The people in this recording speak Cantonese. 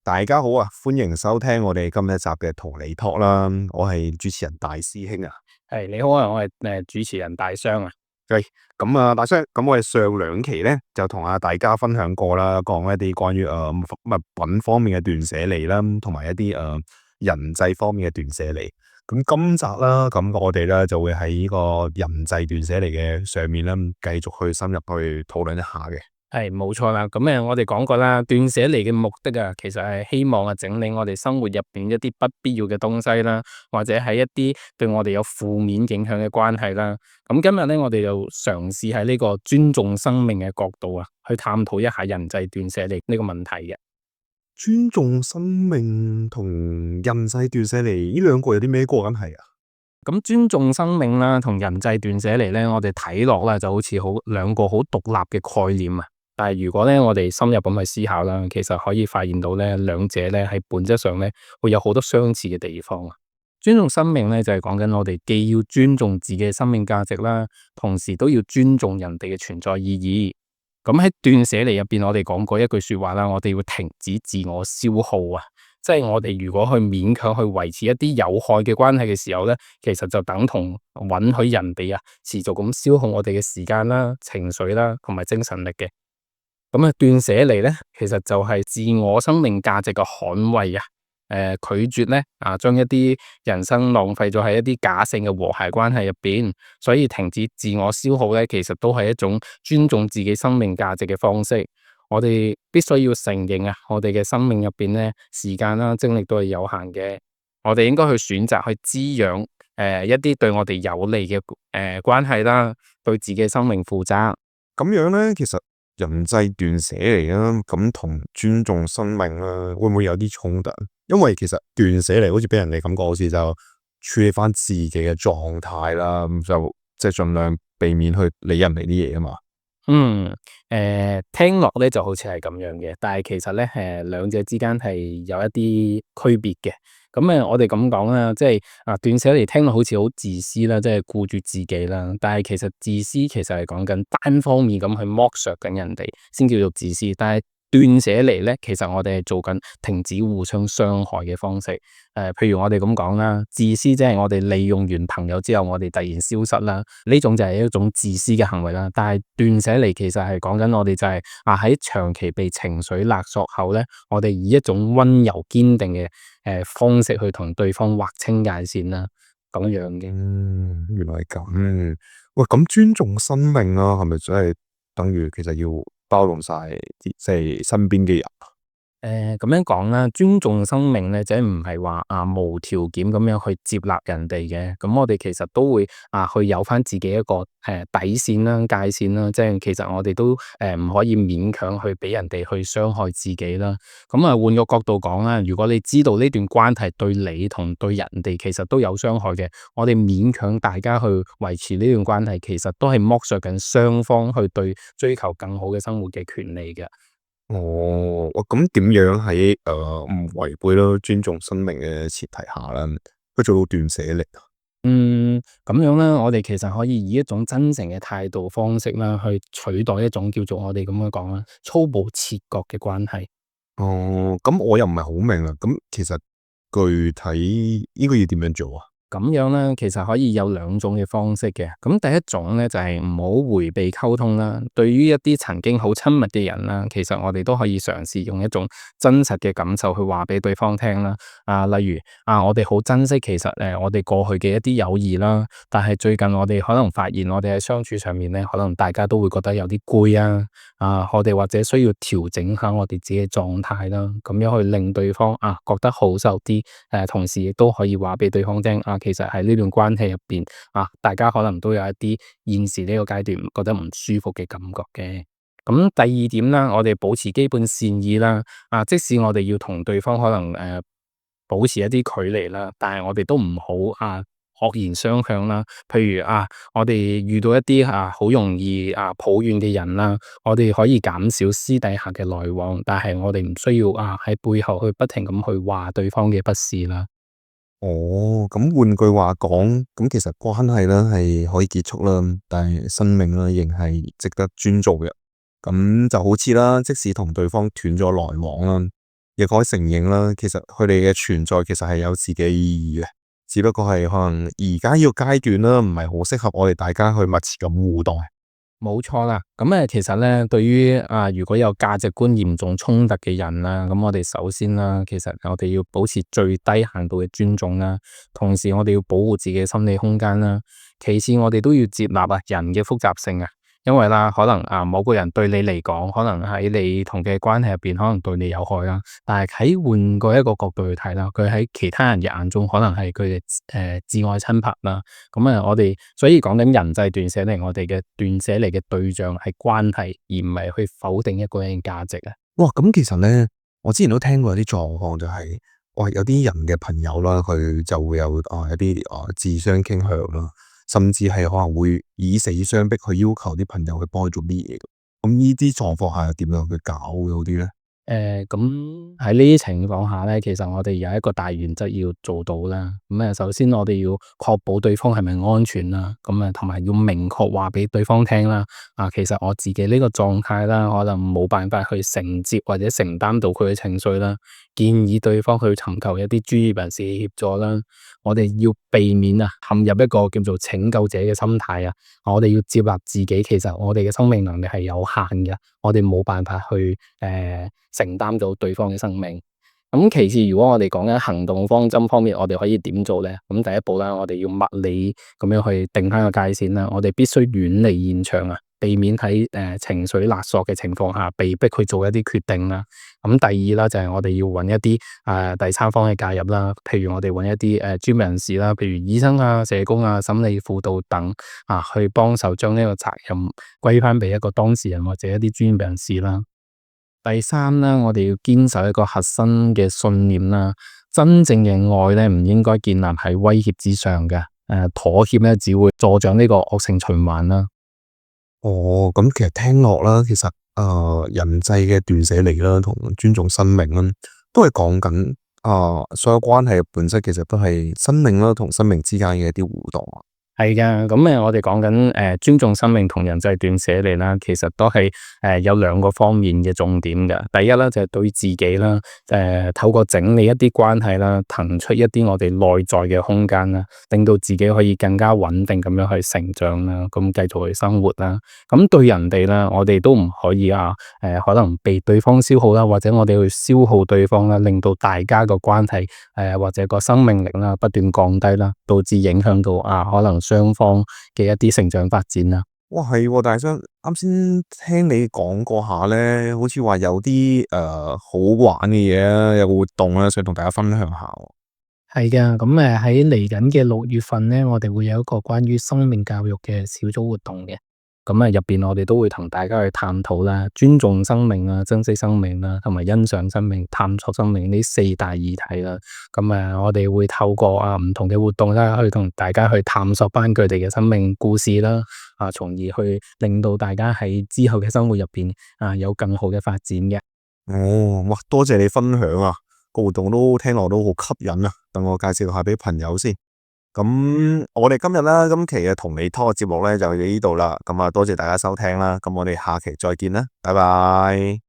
大家好啊，歡迎收聽我哋今一集嘅同你 talk 啦，我係主持人大師兄啊。你好啊，我係主持人大商啊。喂，咁啊，大師，咁我哋上兩期咧就同大家分享過啦，講一啲關於物品方面嘅斷捨離啦，同埋一啲人際方面嘅斷捨離。咁今集啦，咁我哋咧就會喺呢個人際斷捨離嘅上面咧，繼續去深入去討論一下嘅。係冇錯啦，咁我哋講過啦，斷捨離嘅目的啊，其實係希望整理我哋生活入邊一啲不必要嘅東西啦，或者係一啲對我哋有負面影響嘅關係啦。咁今日咧，我哋就嘗試喺呢個尊重生命嘅角度啊，去探討一下人際斷捨離呢個問題嘅。尊重生命同人際斷捨離呢兩個有啲咩關係啊？咁尊重生命啦，同人際斷捨離咧，我哋睇落啦就好似兩個好獨立嘅概念啊。但係如果咧我哋深入咁去思考啦，其實可以發現到咧兩者咧喺本質上咧會有好多相似嘅地方啊。尊重生命咧就係講緊我哋既要尊重自己嘅生命價值啦，同時都要尊重人哋嘅存在意義。咁喺斷捨離入邊，我哋講過一句說話啦，我哋要停止自我消耗啊。即係我哋如果去勉強去維持一啲有害嘅關係嘅時候咧，其實就等同允許人哋持續咁消耗我哋嘅時間啦、情緒啦同埋精神力嘅。咁斷捨離咧，其實就係自我生命價值嘅捍衛啊！拒絕咧將一啲人生浪費咗喺一啲假性嘅和諧關係入邊，所以停止自我消耗咧，其實都係一種尊重自己生命價值嘅方式。我哋必須要承認啊，我哋嘅生命入邊咧，時間啦、精力都係有限嘅。我哋應該去選擇去滋養一啲對我哋有利嘅關係啦，對自己嘅生命負責。咁樣咧，其實人際斷捨離啦，咁同尊重生命啦，會唔會有啲衝突？因為其實斷捨離好似俾人哋感覺好似就處理翻自己嘅狀態啦，咁就即係盡量避免去理人哋啲嘢啊嘛。聽落咧就好似係咁樣嘅，但係其實咧兩者之間係有一啲區別嘅。我哋咁講啦，即係斷捨離聽落好似好自私啦，即係顧住自己啦。但係其實自私其實係講緊單方面咁去剝削緊人哋，先叫做自私。但係斷捨離咧，其實我哋係做緊停止互相傷害嘅方式。譬如我哋咁講啦，自私即係我哋利用完朋友之後，我哋突然消失啦，呢種就係一種自私嘅行為啦。但係斷捨離其實係講緊我哋就係喺長期被情緒勒索後咧，我哋以一種溫柔堅定嘅方式去同對方劃清界線啦，咁樣嘅。原來係咁。喂，咁尊重生命啊，係咪真係等於其實要包容晒即係身邊嘅人？咁樣講啦，尊重生命咧，即係唔係話無條件咁樣去接納人哋嘅。咁我哋其實都會去有翻自己一個底線啦、界線啦。即係其實我哋都唔可以勉強去俾人哋去傷害自己啦。咁換個角度講啦，如果你知道呢段關係對你同對人哋其實都有傷害嘅，我哋勉強大家去維持呢段關係，其實都係剝削緊雙方去追求更好嘅生活嘅權利嘅。哦，咁點樣喺唔違背咯尊重生命嘅前提下啦，去做到斷捨離啊？咁樣咧，我哋其實可以以一種真誠嘅態度方式啦，去取代一種叫做我哋咁樣講啦，粗暴切割嘅關係。哦，咁我又唔係好明啦。咁其實具體應該要點樣做啊？咁樣咧，其實可以有兩種嘅方式嘅。咁第一種咧就係唔好迴避溝通啦。對於一啲曾經好親密嘅人啦，其實我哋都可以嘗試用一種真實嘅感受去話俾對方聽啦。例如我哋好珍惜其實我哋過去嘅一啲友誼啦，但係最近我哋可能發現我哋喺相處上面咧，可能大家都會覺得有啲攰啊。我哋或者需要調整下我哋自己嘅狀態啦，咁樣去令對方覺得好受啲。同時亦都可以話俾對方聽其實喺呢段關係入邊大家可能都有一啲現時呢個階段覺得唔舒服嘅感覺嘅。咁第二點啦，我哋保持基本善意啦。即使我哋要同對方可能保持一啲距離啦，但係我哋都唔好惡言相向啦。譬如我哋遇到一啲好容易抱怨嘅人啦，我哋可以減少私底下嘅來往，但係我哋唔需要喺背後去不停咁去話對方嘅不是啦。哦，咁換句話講，咁其實關係咧係可以結束啦，但係生命咧仍係值得尊重嘅。咁就好似啦，即使同對方斷咗來往啦，亦可以承認啦，其實佢哋嘅存在其實係有自己嘅意義嘅，只不過係可能而家呢個階段啦，唔係好適合我哋大家去密切咁互動。冇錯啦，其實咧，對於如果有價值觀嚴重衝突嘅人啦，咁我哋首先啦，其實我哋要保持最低限度嘅尊重啦，同時我哋要保護自己嘅心理空間啦。其次，我哋都要接納人嘅複雜性啊。因為啦，可能某個人對你嚟講，可能喺你同嘅關係入邊，可能對你有害啦。但係喺換過一個角度去睇啦，佢喺其他人嘅眼中，可能係佢嘅至愛親朋啦。我哋所以講緊人際斷捨離，我哋嘅斷捨離嘅對象係關係，而唔係去否定一個人嘅價值啊。哇，咁其實咧，我之前都聽過有啲狀況，就係哇，有啲人嘅朋友啦，佢就會有一啲自傷傾向啦，甚至係可能會以死相逼去要求啲朋友去幫佢做啲嘢。咁呢啲狀況下點樣去搞嗰啲咧？咁喺呢啲情況下咧，其實我哋有一個大原則要做到啦。首先我哋要確保對方係咪安全啦。同埋要明確話俾對方聽啦。其實我自己呢個狀態啦，可能冇辦法去承接或者承擔到佢嘅情緒啦。建議對方去尋求一啲專業人士嘅協助啦。我哋要避免陷入一個叫做拯救者嘅心態啊。我哋要接納自己，其實我哋嘅生命能力係有限嘅，我哋冇辦法去承擔到對方嘅生命。咁其次，如果我哋講緊行動方針方面，我哋可以點做咧？咁第一步啦，我哋要物理咁樣去定翻個界線啦。我哋必須遠離現場啊，避免喺情緒勒索嘅情況下被逼去做一啲決定啦。咁第二啦，就係我哋要揾一啲第三方嘅介入啦，譬如我哋揾一啲專業人士啦，譬如醫生啊、社工啊、心理輔導等去幫手將呢個責任歸翻俾一個當事人或者一啲專業人士啦。第三啦，我哋要堅守一個核心嘅信念啦。真正嘅愛咧，唔應該建立喺威脅之上嘅。妥協咧，只會助長呢個惡性循環啦。哦，咁其實聽落啦，其實人際嘅斷捨離啦，同尊重生命啦，都係講緊所有關係嘅本質，其實都係生命啦同生命之間嘅一啲互動。係噶，我哋講緊尊重生命同人際斷捨離啦，其實都係有兩個方面嘅重點嘅。第一啦，就係對自己啦，透過整理一啲關係啦，騰出一啲我哋內在嘅空間啦，令到自己可以更加穩定咁樣去成長啦，咁繼續去生活啦。咁對人哋啦，我哋都唔可以可能被對方消耗啦，或者我哋去消耗對方啦，令到大家個關係或者個生命力啦不斷降低啦，導致影響到可能雙方嘅一啲成長發展啦。哇，係喎，大生啱先聽你講過下咧，好似話有啲好玩嘅嘢啊，有個活動啊，想同大家分享下。係嘅，喺嚟緊嘅6月份咧，我哋會有一個關於生命教育嘅小組活動嘅。入邊我哋都會同大家去探討啦，尊重生命啊，珍惜生命啦，同埋欣賞生命、探索生命呢4大議題啦。我哋會透過唔同嘅活動啦，去同大家去探索翻佢哋嘅生命故事啦，從而去令到大家喺之後嘅生活入邊有更好嘅發展嘅。哦，哇，多謝你分享啊！個活動都聽落都好吸引啊，等我介紹下俾朋友先。咁我哋今日啦，今期嘅同你拖嘅節目咧就到呢度啦。多謝大家收聽啦。咁我哋下期再見啦，拜拜。